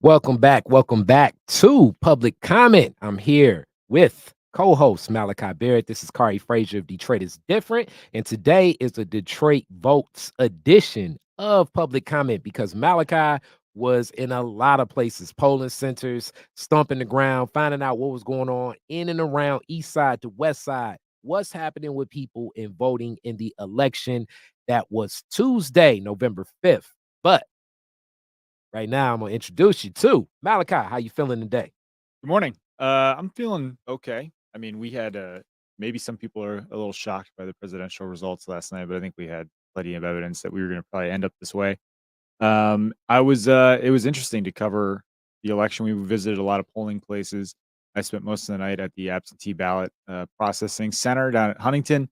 Welcome back. Welcome back to Public Comment. I'm here with co-host Malachi Barrett. This is Khary Frazier of Detroit is Different. And today is a Detroit Votes edition of Public Comment because Malachi was in a lot of places, polling centers, stomping the ground, finding out what was going on in and around East Side to West Side. What's happening with people in voting in the election that was Tuesday, November 5th. But right now, I'm gonna introduce you to Malachi. How you feeling today? Good morning. I'm feeling okay. I mean, we had maybe some people are a little shocked by the presidential results last night, but I think we had plenty of evidence that we were going to probably end up this way. I was it was interesting to cover the election. We visited a lot of polling places. I spent most of the night at the absentee ballot processing center down at Huntington.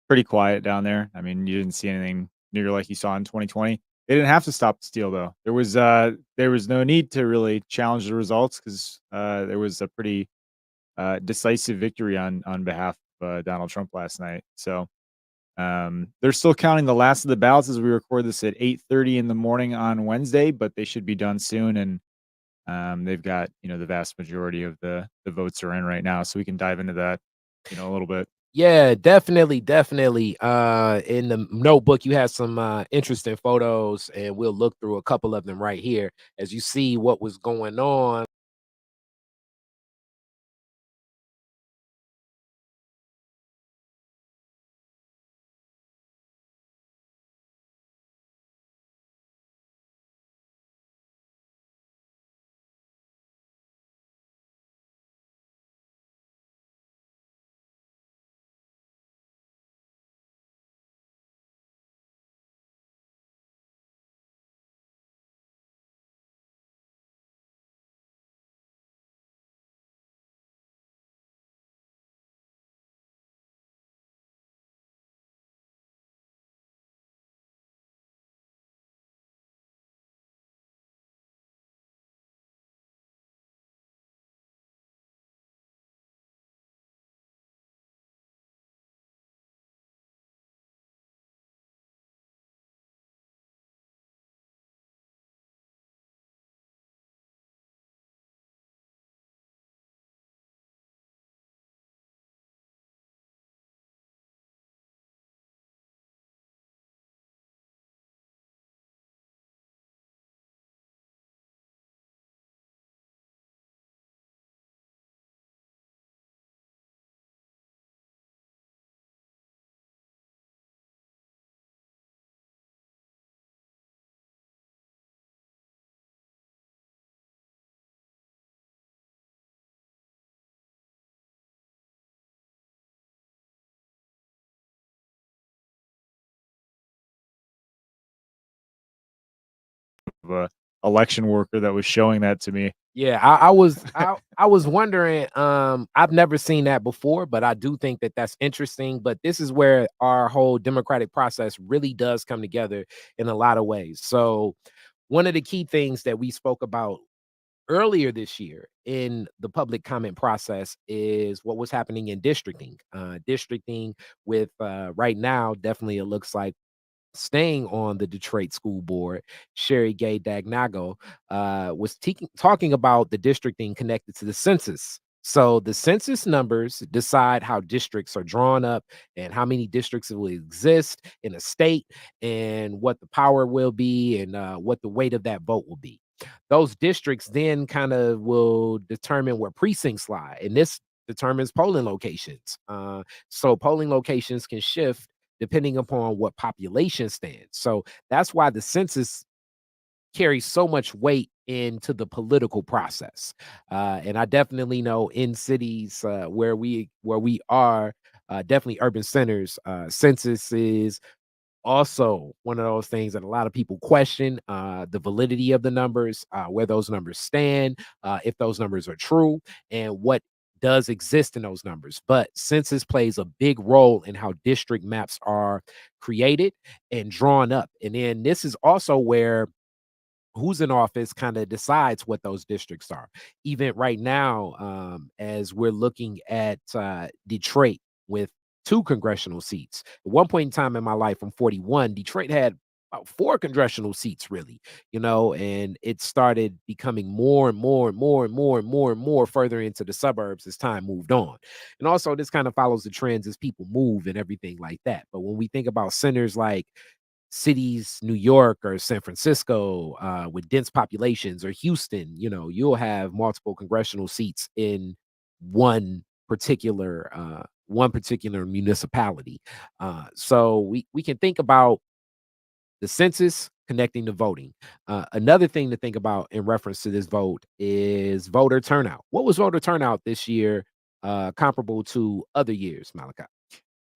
Pretty quiet down there. I mean, you didn't see anything near like you saw in 2020. They didn't have to stop the steal though. There was no need to really challenge the results because there was a pretty decisive victory on behalf of Donald Trump last night. So they're still counting the last of the ballots as we record this at 8:30 in the morning on Wednesday, but they should be done soon. And they've got the vast majority of the votes are in right now, so we can dive into that a little bit. Yeah, definitely, definitely. In the notebook, you have some interesting photos, and we'll look through a couple of them right here as you see what was going on. Of a election worker that was showing that to me. Yeah, I was wondering. I've never seen that before, but I do think that that's interesting. But this is where our whole democratic process really does come together in a lot of ways. So, one of the key things that we spoke about earlier this year in the public comment process is what was happening in districting. Districting with right now, definitely it looks like staying on the Detroit school board, Sherry Gay Dagnago, was talking about the districting connected to the census. So the census numbers decide how districts are drawn up and how many districts will exist in a state and what the power will be and what the weight of that vote will be. Those districts then kind of will determine where precincts lie, and this determines polling locations. So polling locations can shift depending upon what population stands. So that's why the census carries so much weight into the political process. And I definitely know in cities where we are, definitely urban centers, census is also one of those things that a lot of people question the validity of the numbers, where those numbers stand, if those numbers are true, and what does exist in those numbers. But census plays a big role in how district maps are created and drawn up. And then this is also where who's in office kind of decides what those districts are. Even right now, as we're looking at Detroit with two congressional seats. At one point in time in my life, I'm 41. Detroit had about 4 congressional seats really, and it started becoming more and more and more and more and more and more further into the suburbs as time moved on. And also this kind of follows the trends as people move and everything like that. But when we think about centers like cities, New York or San Francisco, with dense populations, or Houston, you'll have multiple congressional seats in one one particular municipality. So we can think about the census connecting to voting. Another thing to think about in reference to this vote is voter turnout. What was voter turnout this year, comparable to other years, Malachi?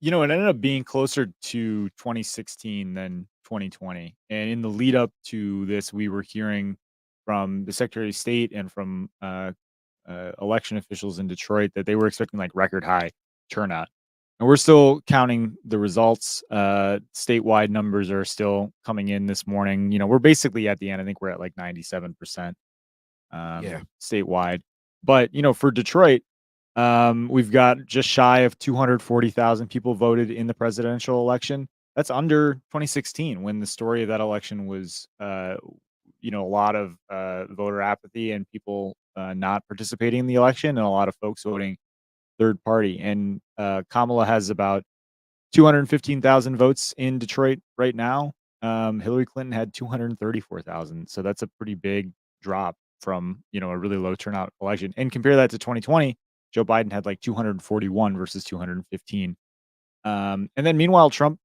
It ended up being closer to 2016 than 2020. And in the lead up to this, we were hearing from the Secretary of State and from election officials in Detroit that they were expecting like record high turnout. And we're still counting the results. Statewide numbers are still coming in this morning. We're basically at the end. I think we're at like 97% Yeah, statewide. But for Detroit, we've got just shy of 240,000 people voted in the presidential election. That's under 2016 when the story of that election was, a lot of voter apathy and people not participating in the election, and a lot of folks voting third party. And Kamala has about 215,000 votes in Detroit right now. Hillary Clinton had 234,000. So that's a pretty big drop from, a really low turnout election. And compare that to 2020, Joe Biden had like 241 versus 215. And then meanwhile, Trump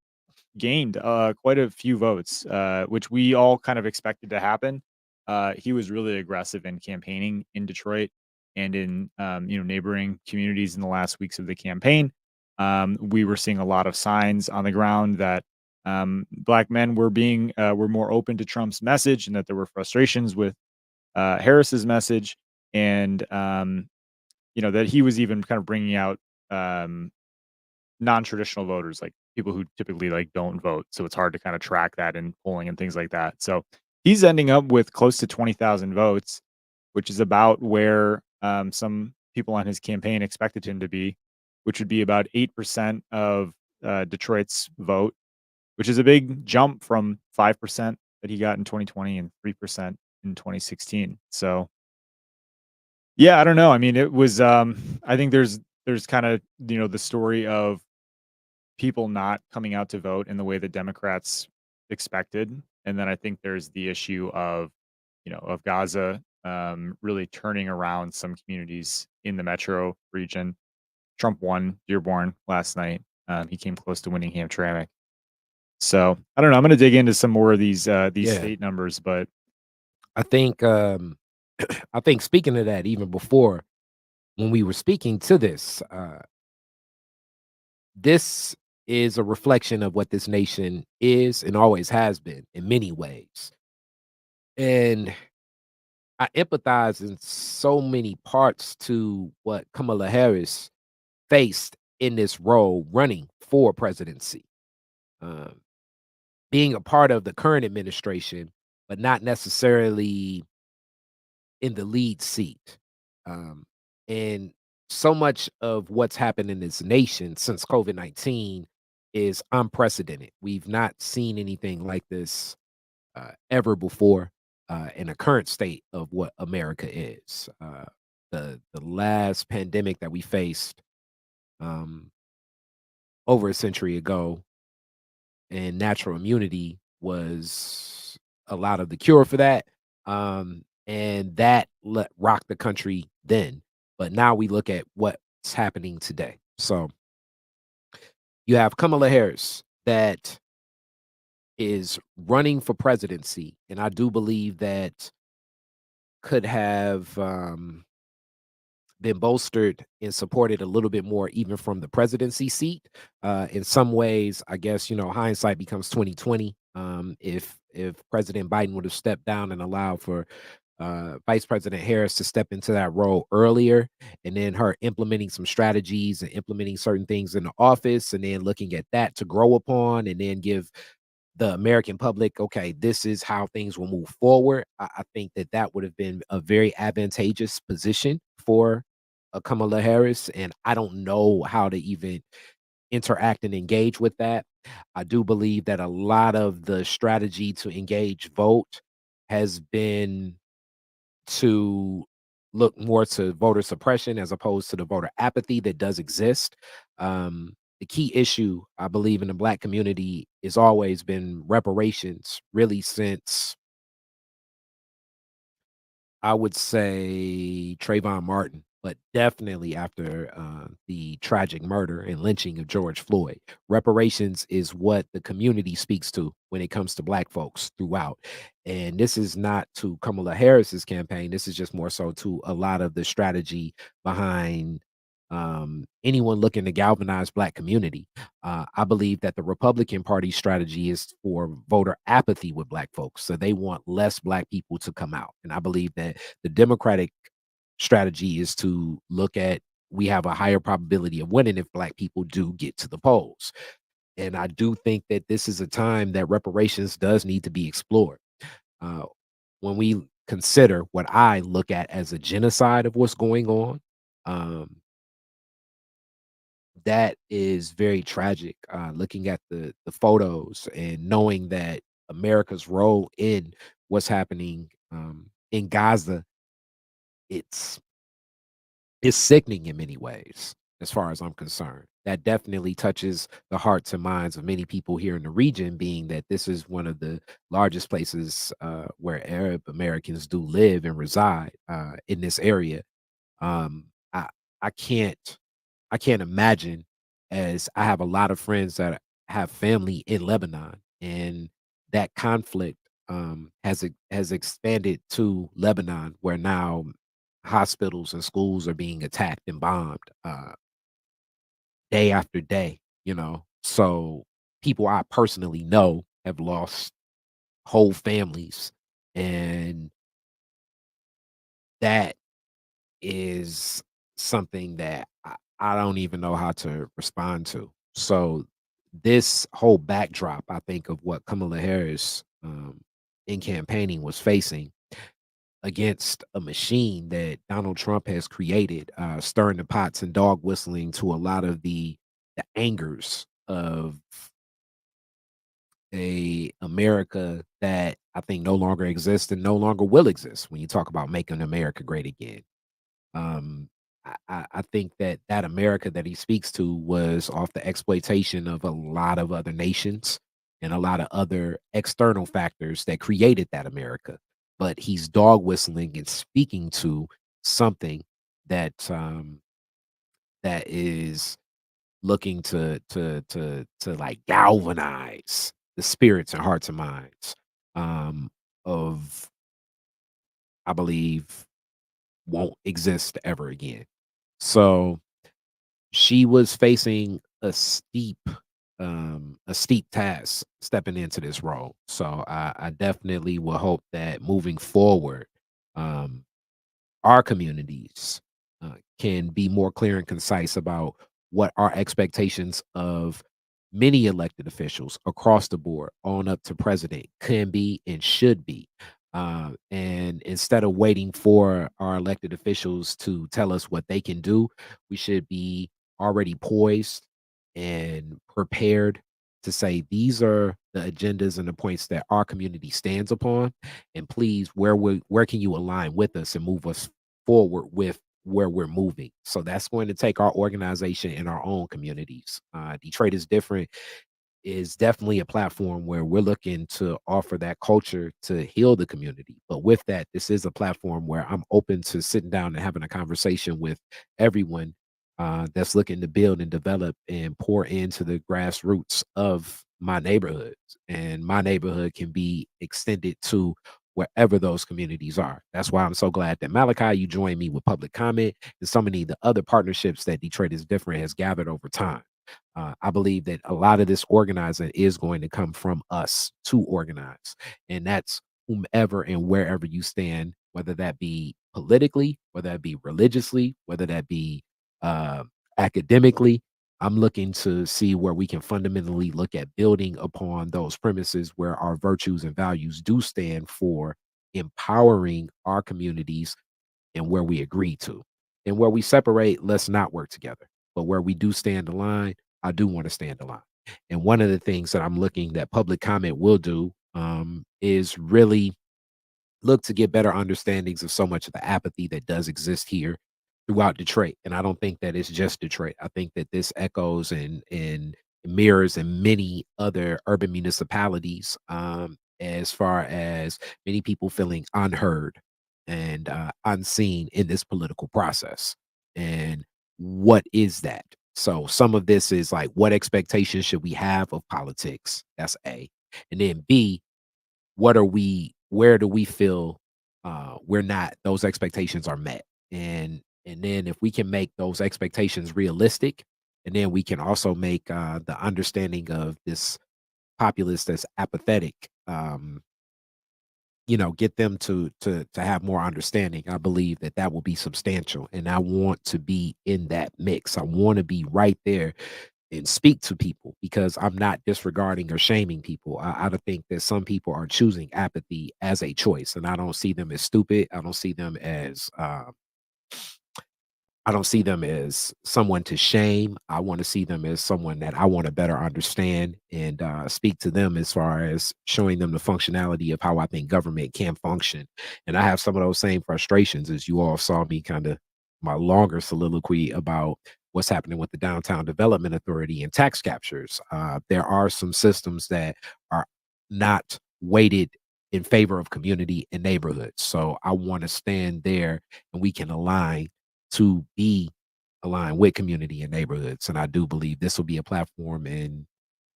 gained quite a few votes, which we all kind of expected to happen. He was really aggressive in campaigning in Detroit and in neighboring communities in the last weeks of the campaign. We were seeing a lot of signs on the ground that black men were more open to Trump's message, and that there were frustrations with Harris's message, and that he was even kind of bringing out um, non-traditional voters, like people who typically like don't vote. So it's hard to kind of track that in polling and things like that. So he's ending up with close to 20,000 votes, which is about where some people on his campaign expected him to be, which would be about 8% of Detroit's vote, which is a big jump from 5% that he got in 2020 and 3% in 2016. So yeah, I don't know. I mean, it was I think there's kind of, the story of people not coming out to vote in the way the Democrats expected. And then I think there's the issue of, of Gaza really turning around some communities in the metro region. Trump won Dearborn last night. He came close to winning Hamtramck. So I don't know. I'm going to dig into some more of these yeah. state numbers, but I think I think speaking of that, even before when we were speaking to this, this is a reflection of what this nation is and always has been in many ways. And I empathize in so many parts to what Kamala Harris faced in this role running for presidency. Um, Being a part of the current administration, but not necessarily in the lead seat. Um, and so much of what's happened in this nation since COVID-19 is unprecedented. We've not seen anything like this ever before in the current state of what America is. The last pandemic that we faced um, over a century ago, and natural immunity was a lot of the cure for that. And that rocked the country then. But now we look at what's happening today. So you have Kamala Harris that is running for presidency. And I do believe that could have been bolstered and supported a little bit more even from the presidency seat. In some ways, I guess, hindsight becomes 2020. If President Biden would have stepped down and allowed for Vice President Harris to step into that role earlier, and then her implementing some strategies and implementing certain things in the office, and then looking at that to grow upon, and then give the American public, okay, this is how things will move forward. I think that that would have been a very advantageous position for Kamala Harris, and I don't know how to even interact and engage with that. I do believe that a lot of the strategy to engage vote has been to look more to voter suppression as opposed to the voter apathy that does exist. The key issue, I believe, in the Black community has always been reparations, really, since I would say Trayvon Martin, but definitely after the tragic murder and lynching of George Floyd. Reparations is what the community speaks to when it comes to Black folks throughout. And this is not to Kamala Harris's campaign. This is just more so to a lot of the strategy behind anyone looking to galvanize Black community. I believe that the Republican Party strategy is for voter apathy with Black folks. So they want less Black people to come out. And I believe that the Democratic strategy is to look at we have a higher probability of winning if Black people do get to the polls. And I do think that this is a time that reparations does need to be explored. Uh, when we consider what I look at as a genocide of what's going on, um, that is very tragic, looking at the photos and knowing that America's role in what's happening, in Gaza, it's it's sickening in many ways, as far as I'm concerned. That definitely touches the hearts and minds of many people here in the region, being that this is one of the largest places, where Arab Americans do live and reside, in this area. Um, I I can't I can't imagine, as I have a lot of friends that have family in Lebanon, and that conflict has expanded to Lebanon, where now hospitals and schools are being attacked and bombed day after day. So people I personally know have lost whole families, and that is something that I don't even know how to respond to. So this whole backdrop, I think, of what Kamala Harris in campaigning was facing against a machine that Donald Trump has created, stirring the pots and dog whistling to a lot of the angers of a America that I think no longer exists and no longer will exist when you talk about making America great again. Um, I think that that America that he speaks to was off the exploitation of a lot of other nations and a lot of other external factors that created that America. But he's dog whistling and speaking to something that that is looking to like galvanize the spirits and hearts and minds um, of, I believe, won't exist ever again. So she was facing a steep task stepping into this role. So I definitely will hope that moving forward, um, our communities can be more clear and concise about what our expectations of many elected officials across the board, on up to president, can be and should be. And instead of waiting for our elected officials to tell us what they can do, we should be already poised and prepared to say these are the agendas and the points that our community stands upon, and please, where can you align with us and move us forward with where we're moving. So that's going to take our organization in our own communities. Detroit is different is definitely a platform where we're looking to offer that culture to heal the community. But with that, this is a platform where I'm open to sitting down and having a conversation with everyone that's looking to build and develop and pour into the grassroots of my neighborhoods. And my neighborhood can be extended to wherever those communities are. That's why I'm so glad that Malachi, you joined me with public comment and so many of the other partnerships that Detroit is different has gathered over time. I believe that a lot of this organizing is going to come from us to organize, and that's whomever and wherever you stand, whether that be politically, whether that be religiously, whether that be uh, academically. I'm looking to see where we can fundamentally look at building upon those premises where our virtues and values do stand for empowering our communities, and where we agree to. And where we separate, let's not work together. But where we do stand the line, I do want to stand the line. And one of the things that I'm looking that public comment will do is really look to get better understandings of so much of the apathy that does exist here throughout Detroit. And I don't think that it's just Detroit. I think that this echoes and mirrors in many other urban municipalities, as far as many people feeling unheard and unseen in this political process. And what is that? So some of this is like, what expectations should we have of politics? That's A. And then B, where do we feel we're not those expectations are met, and then if we can make those expectations realistic, and then we can also make the understanding of this populace that's apathetic, get them to have more understanding. I believe that that will be substantial, and I want to be in that mix. I want to be right there and speak to people because I'm not disregarding or shaming people. I don't think that some people are choosing apathy as a choice, and I don't see them as stupid. I don't see them as someone to shame. I want to see them as someone that I want to better understand and speak to them as far as showing them the functionality of how I think government can function. And I have some of those same frustrations as you all saw me kind of my longer soliloquy about what's happening with the Downtown Development Authority and tax captures. There are some systems that are not weighted in favor of community and neighborhoods. So I want to stand there and we can align to be aligned with community and neighborhoods. And I do believe this will be a platform and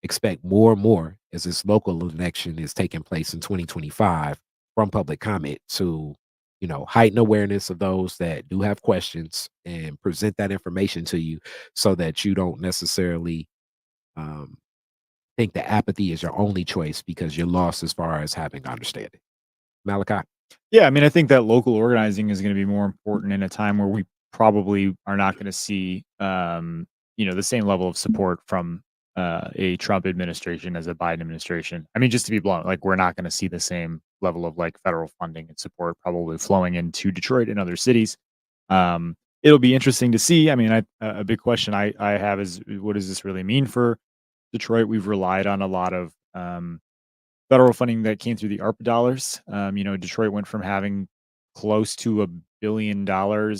expect more and more as this local election is taking place in 2025 from public comment to, heighten awareness of those that do have questions and present that information to you so that you don't necessarily um, think that apathy is your only choice because you're lost as far as having understanding. Malachi? Yeah, I mean, I think that local organizing is going to be more important in a time where we probably are not going to see, the same level of support from a Trump administration as a Biden administration. I mean, just to be blunt, like we're not going to see the same level of like federal funding and support probably flowing into Detroit and other cities. It'll be interesting to see. I mean, a big question I have is what does this really mean for Detroit? We've relied on a lot of federal funding that came through the ARPA dollars. Detroit went from having close to $1 billion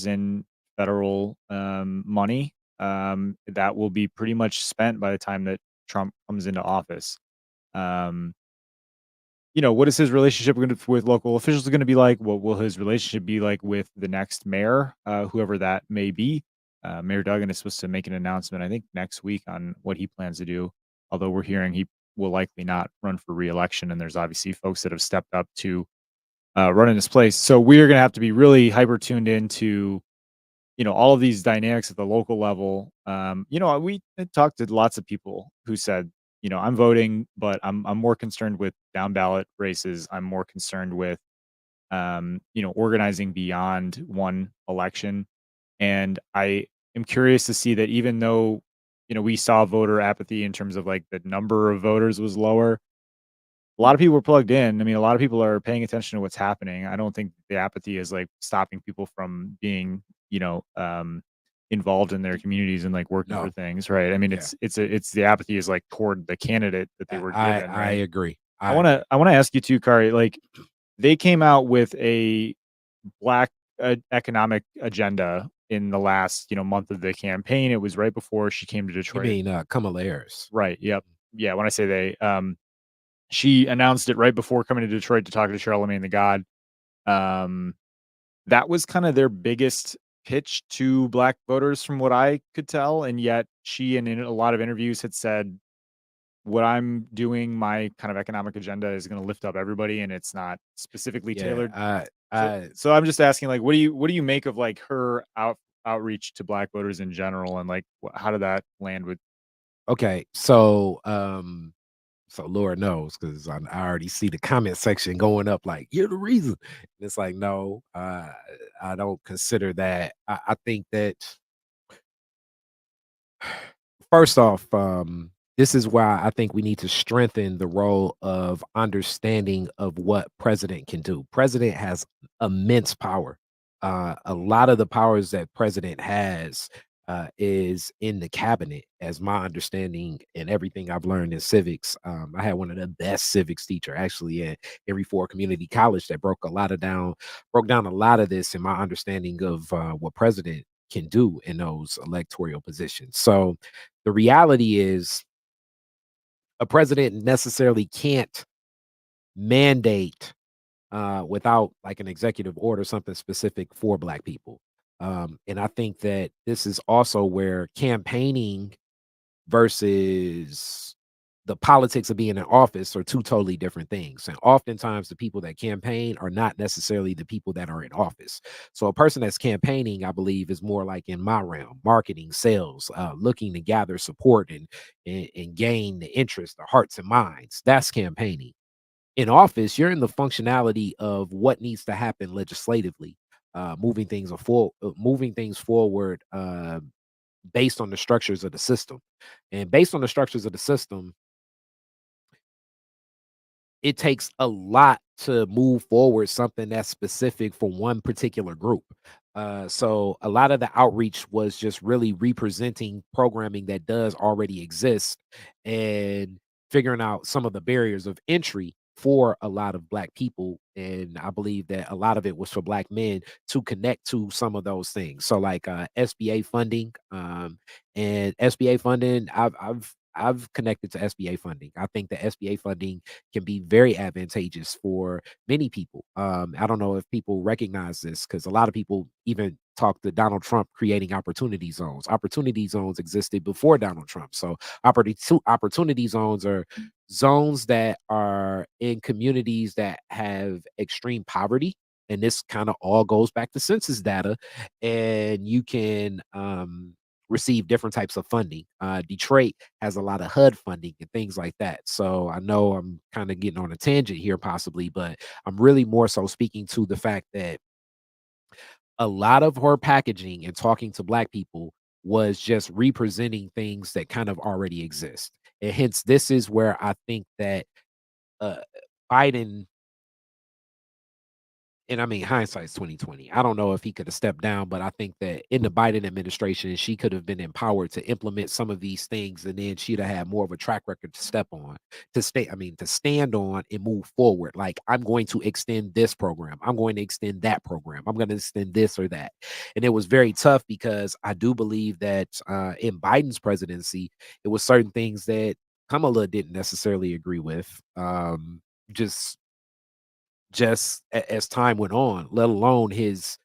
in federal money that will be pretty much spent by the time that Trump comes into office. Um, what is his relationship with local officials going to be like? What will his relationship be like with the next mayor, whoever that may be? Mayor Duggan is supposed to make an announcement, I think, next week on what he plans to do. Although we're hearing he will likely not run for reelection, and there's obviously folks that have stepped up to run in his place. So we are going to have to be really hyper tuned into all of these dynamics at the local level. We talked to lots of people who said, I'm voting, but I'm more concerned with down ballot races. I'm more concerned with organizing beyond one election. And I am curious to see that even though, we saw voter apathy in terms of like the number of voters was lower, a lot of people were plugged in. I mean, a lot of people are paying attention to what's happening. I don't think the apathy is like stopping people from being, involved in their communities and like working for No. things, right? I mean, Yeah. it's the apathy is like toward the candidate that they were given, I right? agree. I I want to agree. I want to ask you too, Kari. Like they came out with a black economic agenda in the last month of the campaign. It was right before she came to You Detroit. mean Kamala Harris? Right. Yep. Yeah. When I say they, she announced it right before coming to Detroit to talk to Charlemagne the God. Um, that was kind of their biggest pitch to black voters, from what I could tell. And yet, she, in a lot of interviews, had said, "What I'm doing, my kind of economic agenda, is going to lift up everybody, and it's not specifically Yeah, tailored." So, I so I'm just asking, like, what do you make of like her outreach to black voters in general, and like, how did that land with? okay. So Lord knows because I already see the comment section going up like you're the reason. And it's like no, I don't consider that. I think that first off, this is why I think we need to strengthen the role of understanding of what president can do. President has immense power. A lot of the powers that president has, is in the cabinet, as my understanding and everything I've learned in civics. I had one of the best civics teacher actually at Henry Ford Community College that broke down a lot of this in my understanding of what president can do in those electoral positions. So the reality is a president necessarily can't mandate without like an executive order, something specific for Black people. And I think that this is also where campaigning versus the politics of being in office are two totally different things. And oftentimes, the people that campaign are not necessarily the people that are in office. So, a person that's campaigning, I believe, is more like in my realm, marketing, sales, looking to gather support and gain the interest, the hearts and minds. That's campaigning. In office, you're in the functionality of what needs to happen legislatively, moving things forward based on the structures of the system. And based on the structures of the system, it takes a lot to move forward something that's specific for one particular group. So a lot of the outreach was just really representing programming that does already exist and figuring out some of the barriers of entry for a lot of Black people. And I believe that a lot of it was for Black men to connect to some of those things. So like SBA funding, and SBA funding, I've connected to SBA funding. I think the SBA funding can be very advantageous for many people. I don't know if people recognize this because a lot of people even talk to Donald Trump creating opportunity zones. Opportunity zones existed before Donald Trump. So opportunity zones are zones that are in communities that have extreme poverty. And this kind of all goes back to census data. And you can receive different types of funding. Detroit has a lot of HUD funding and things like that. So I know I'm kind of getting on a tangent here, possibly, but I'm really more so speaking to the fact that a lot of her packaging and talking to Black people was just representing things that kind of already exist. And hence, this is where I think that uh, Biden, and I mean, hindsight's 2020. I don't know if he could have stepped down, but I think that in the Biden administration, she could have been empowered to implement some of these things, and then she'd have had more of a track record to step on, to stand on and move forward. Like, I'm going to extend this program. I'm going to extend that program. I'm going to extend this or that. And it was very tough because I do believe that in Biden's presidency, it was certain things that Kamala didn't necessarily agree with. Just as time went on, let alone his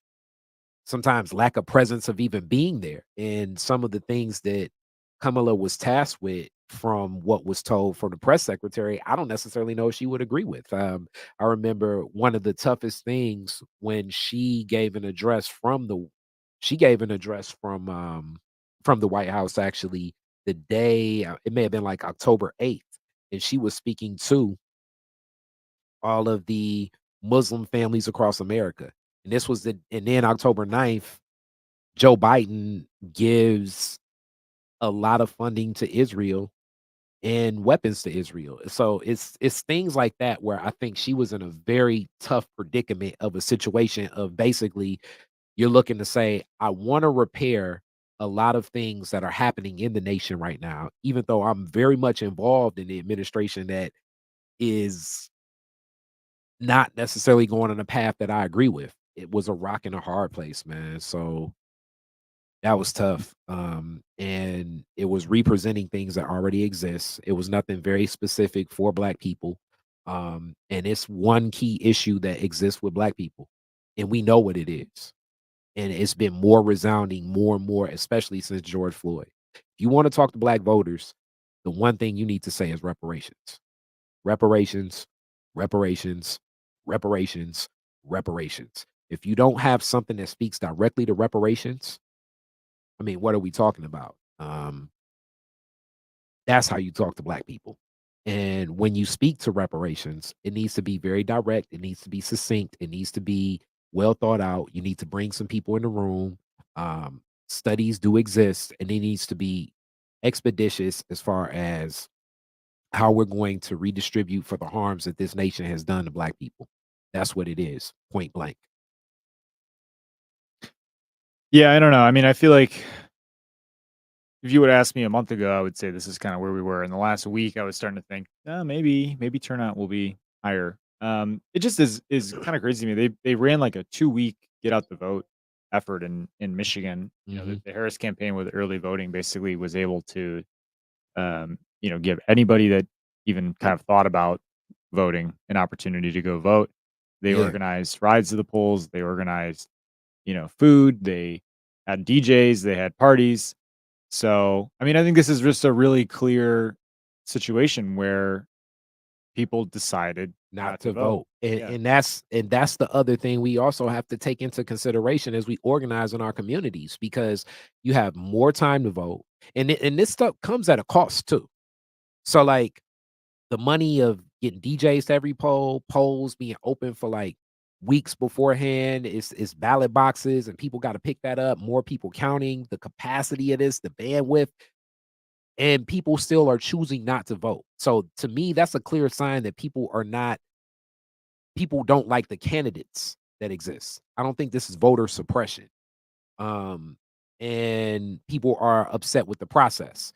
sometimes lack of presence of even being there. And some of the things that Kamala was tasked with, from what was told from the press secretary, I don't necessarily know if she would agree with. I remember one of the toughest things when she gave an address from the White House, actually, the day, it may have been like October 8th, and she was speaking to all of the Muslim families across America. And then October 9th, Joe Biden gives a lot of funding to Israel and weapons to Israel. So it's things like that where I think she was in a very tough predicament of a situation of basically you're looking to say, I want to repair a lot of things that are happening in the nation right now, even though I'm very much involved in the administration that is not necessarily going on a path that I agree with. It was a rock and a hard place, man. So that was tough. And it was representing things that already exist. It was nothing very specific for Black people. And it's one key issue that exists with Black people. And we know what it is. And it's been more resounding more and more, especially since George Floyd. If you want to talk to Black voters, the one thing you need to say is reparations. Reparations, reparations, reparations, reparations. If you don't have something that speaks directly to reparations, I mean, what are we talking about? That's how you talk to Black people. And when you speak to reparations, it needs to be very direct. It needs to be succinct. It needs to be well thought out. You need to bring some people in the room. Studies do exist, and it needs to be expeditious as far as how we're going to redistribute for the harms that this nation has done to Black people. That's what it is, point blank. Yeah, I don't know. I mean, I feel like if you would ask me a month ago, I would say this is kind of where we were. In the last week, I was starting to think, maybe turnout will be higher. It just is kind of crazy to me. They ran like a 2 week get out the vote effort in Michigan. Mhm. The Harris campaign with early voting basically was able to give anybody that even kind of thought about voting an opportunity to go vote. They Yeah. organized rides to the polls. They organized food. They had DJs. They had parties. So, I mean, I think this is just a really clear situation where people decided Not not to to vote. vote. And Yeah. and that's the other thing we also have to take into consideration as we organize in our communities because you have more time to vote. And this stuff comes at a cost too. So like the money of getting DJs to every poll, polls being open for like weeks beforehand, is ballot boxes and people got to pick that up, more people counting, the capacity of this, the bandwidth, and people still are choosing not to vote. So to me, that's a clear sign that people don't like the candidates that exist. I don't think this is voter suppression. Um, and people are upset with the process,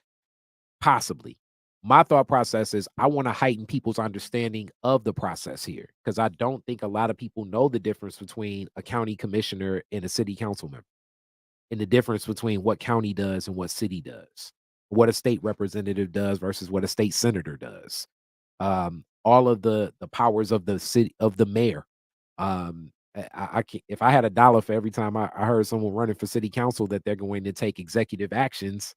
possibly. My thought process is I want to heighten people's understanding of the process here because I don't think a lot of people know the difference between a county commissioner and a city council member and the difference between what county does and what city does, what a state representative does versus what a state senator does. All of the powers of the city of the mayor. I can if I had a dollar for every time I heard someone running for city council that they're going to take executive actions,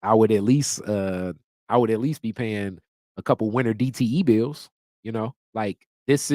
I would at least I would at least be paying a couple winter DTE bills, Like this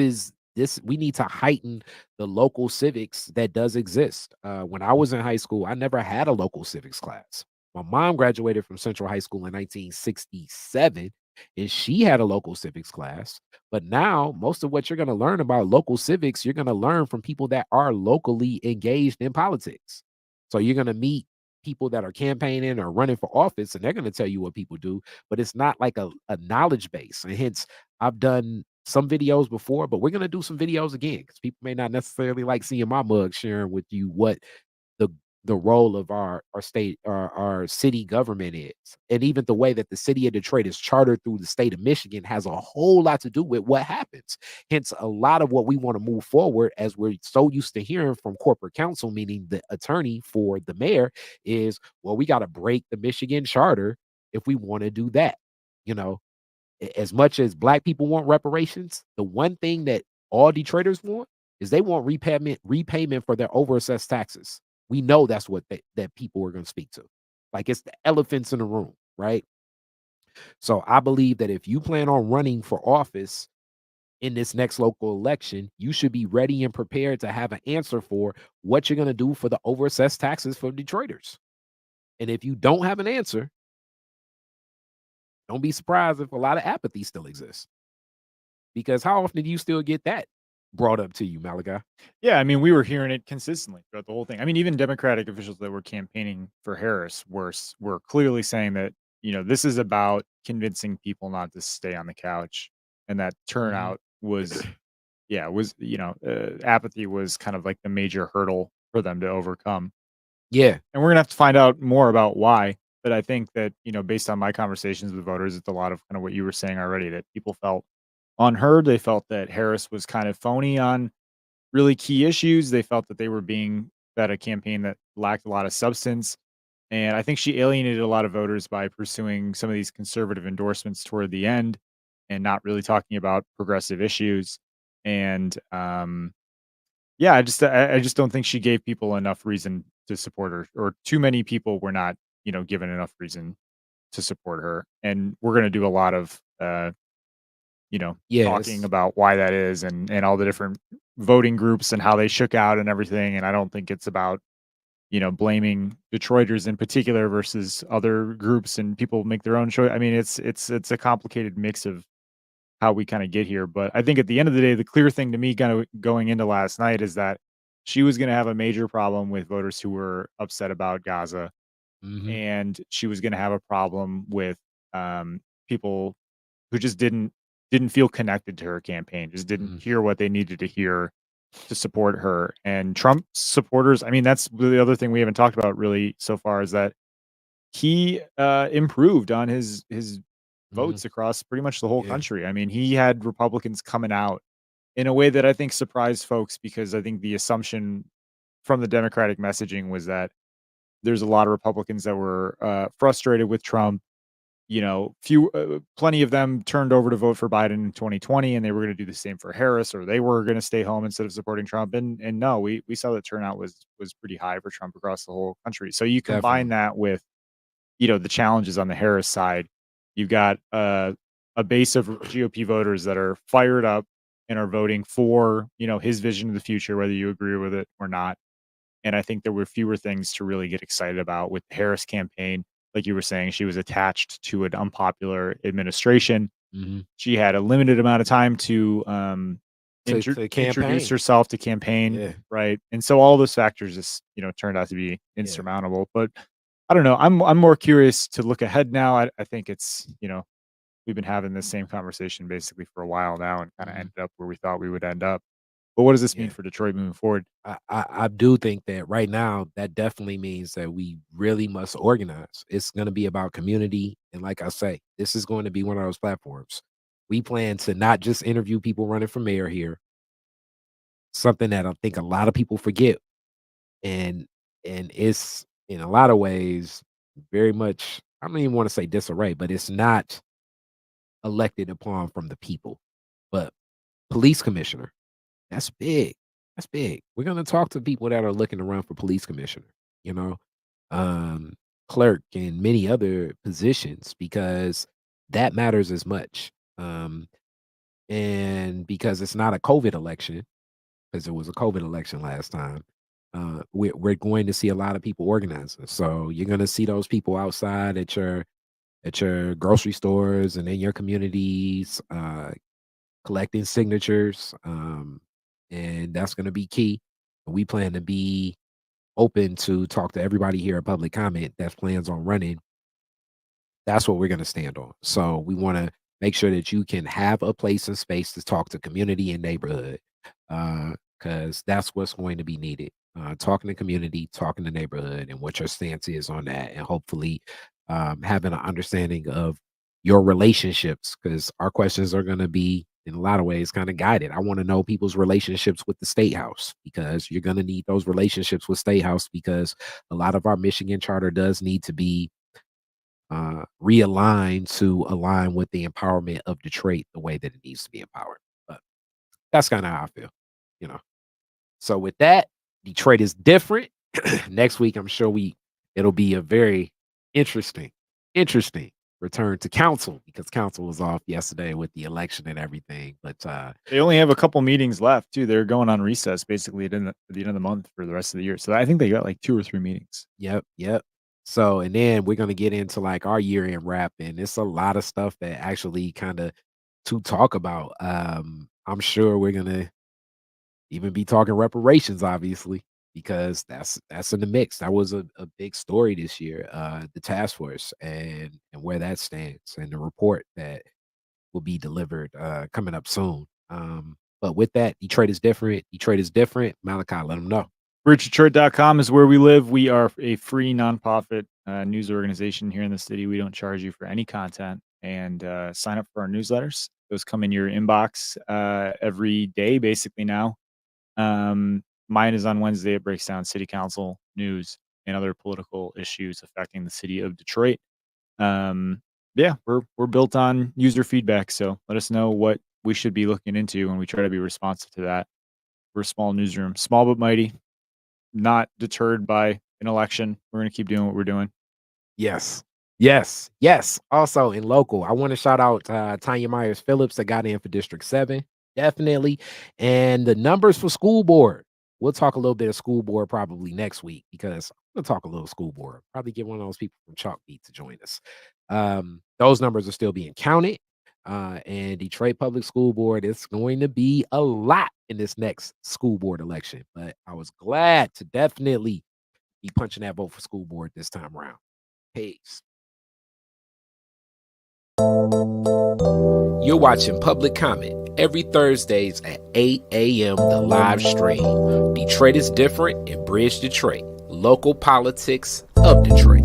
we need to heighten the local civics that does exist. When I was in high school, I never had a local civics class. My mom graduated from Central High School in 1967 and she had a local civics class. But now most of what you're going to learn about local civics, you're going to learn from people that are locally engaged in politics. So you're going to meet people that are campaigning or running for office and they're going to tell you what people do, but it's not like a knowledge base. And hence, I've done some videos before, but we're going to do some videos again because people may not necessarily like seeing my mug sharing with you what the the role of our state our city government is. And even the way that the city of Detroit is chartered through the state of Michigan has a whole lot to do with what happens. Hence, a lot of what we want to move forward, as we're so used to hearing from corporate counsel, meaning the attorney for the mayor, is well, we got to break the Michigan charter if we want to do that. You know, as much as black people want reparations, the one thing that all Detroiters want is they want repayment for their overassessed taxes. We know that's what that people are going to speak to. Like it's the elephants in the room, right? So I believe that if you plan on running for office in this next local election, you should be ready and prepared to have an answer for what you're going to do for the overassessed taxes for Detroiters. And if you don't have an answer, don't be surprised if a lot of apathy still exists. Because how often do you still get that brought up to you, Malachi? Yeah, I mean, we were hearing it consistently throughout the whole thing. I mean, even Democratic officials that were campaigning for Harris were clearly saying that, this is about convincing people not to stay on the couch, and that Mhm. turnout was yeah, apathy was kind of like the major hurdle for them to overcome. Yeah. And we're gonna have to find out more about why. But I think that, based on my conversations with voters, it's a lot of kind of what you were saying already, that people felt unheard. They felt that Harris was kind of phony on really key issues. They felt that they were being fed a campaign that lacked a lot of substance. And I think she alienated a lot of voters by pursuing some of these conservative endorsements toward the end and not really talking about progressive issues. And yeah, I just don't think she gave people enough reason to support her, or too many people were not, given enough reason to support her. And we're going to do a lot of talking Yes. about why that is, and all the different voting groups and how they shook out and everything. And I don't think it's about, blaming Detroiters in particular versus other groups, and people make their own choice. I mean, it's a complicated mix of how we kind of get here. But I think at the end of the day, the clear thing to me kind of going into last night is that she was going to have a major problem with voters who were upset about Gaza, Mhm. and she was gonna have a problem with, people who just didn't feel connected to her campaign, just didn't Mhm. hear what they needed to hear to support her. And Trump supporters, I mean, that's the other thing we haven't talked about really so far, is that he improved on his Mhm. votes across pretty much the whole Yeah, country. I mean, he had Republicans coming out in a way that I think surprised folks because I think the assumption from the Democratic messaging was that there's a lot of Republicans that were frustrated with Trump. Plenty of them turned over to vote for Biden in 2020, and they were going to do the same for Harris, or they were going to stay home instead of supporting Trump. And no, we saw the turnout was pretty high for Trump across the whole country. So you combine definitely. that with the challenges on the Harris side. You've got a base of GOP voters that are fired up and are voting for his vision of the future, whether you agree with it or not. And I think there were fewer things to really get excited about with the Harris campaign. Like you were saying, she was attached to an unpopular administration. Mhm. She had a limited amount of time to To introduce campaign. herself to campaign, Yeah, right? And so all those factors just turned out to be yeah. insurmountable. But I don't know. I'm more curious to look ahead now. I think it's we've been having this same conversation basically for a while now, and kind of Mhm. ended up where we thought we would end up. But what does this mean Yeah. for Detroit moving forward? I do think that right now that definitely means that we really must organize. It's going to be about community, and like I say, this is going to be one of those platforms. We plan to not just interview people running for mayor here, something that I think a lot of people forget, and it's in a lot of ways very much. I don't even want to say disarray, but it's not elected upon from the people. But police commissioner, that's big. That's big. We're gonna talk to people that are looking to run for police commissioner, you know, um, clerk and many other positions because that matters as much. And because it's not a COVID election, because it was a COVID election last time, we're going to see a lot of people organizing. So you're gonna see those people outside at your grocery stores and in your communities, collecting signatures, and that's going to be key. We plan to be open to talk to everybody here at Public Comment that plans on running. That's what we're going to stand on. So we want to make sure that you can have a place and space to talk to community and neighborhood, because that's what's going to be needed. Talking to community, talking to neighborhood, and what your stance is on that, and hopefully having an understanding of your relationships, because our questions are going to be in a lot of ways kind of guided. I want to know people's relationships with the state house, because you're going to need those relationships with state house, because a lot of our Michigan charter does need to be realigned to align with the empowerment of Detroit the way that it needs to be empowered. But that's kind of how I feel, you know. So with that, Detroit is different. Next week, I'm sure it'll be a very interesting, interesting return to council, because council was off yesterday with the election and everything. But They only have a couple meetings left too. They're going on recess basically at the end of the month for the rest of the year. So I think they got like 2 or 3 meetings. yep, yep. So and then we're gonna get into like our year end wrap, and it's a lot of stuff that actually kind of to talk about. I'm sure we're gonna even be talking reparations, obviously, because that's in the mix. That was a big story this year, the task force and where that stands, and the report that will be delivered coming up soon. But with that, Detroit is different. Detroit is different. Malachi, let them know. BridgeDetroit.com is where we live. We are a free nonprofit news organization here in the city. We don't charge you for any content, and sign up for our newsletters. Those come in your inbox every day, basically now. Mine is on Wednesday. It breaks down city council news and other political issues affecting the city of Detroit. Um, yeah, we're built on user feedback, so let us know what we should be looking into, and we try to be responsive to that. We're a small newsroom, small but mighty, not deterred by an election. We're gonna keep doing what we're doing. Yes. Yes. Yes. Also in local, I want to shout out Tanya Myers Phillips that got in for District 7. Definitely. And the numbers for school board. We'll talk a little bit of school board probably next week, because we'll talk a little school board. Probably get one of those people from Chalkbeat to join us. Those numbers are still being counted. And Detroit Public School Board, it's going to be a lot in this next school board election. But I was glad to definitely be punching that vote for school board this time around. Peace. You're watching Public Comment every Thursdays at 8 a.m. The live stream. Detroit is different, and Bridge Detroit. Local politics of Detroit.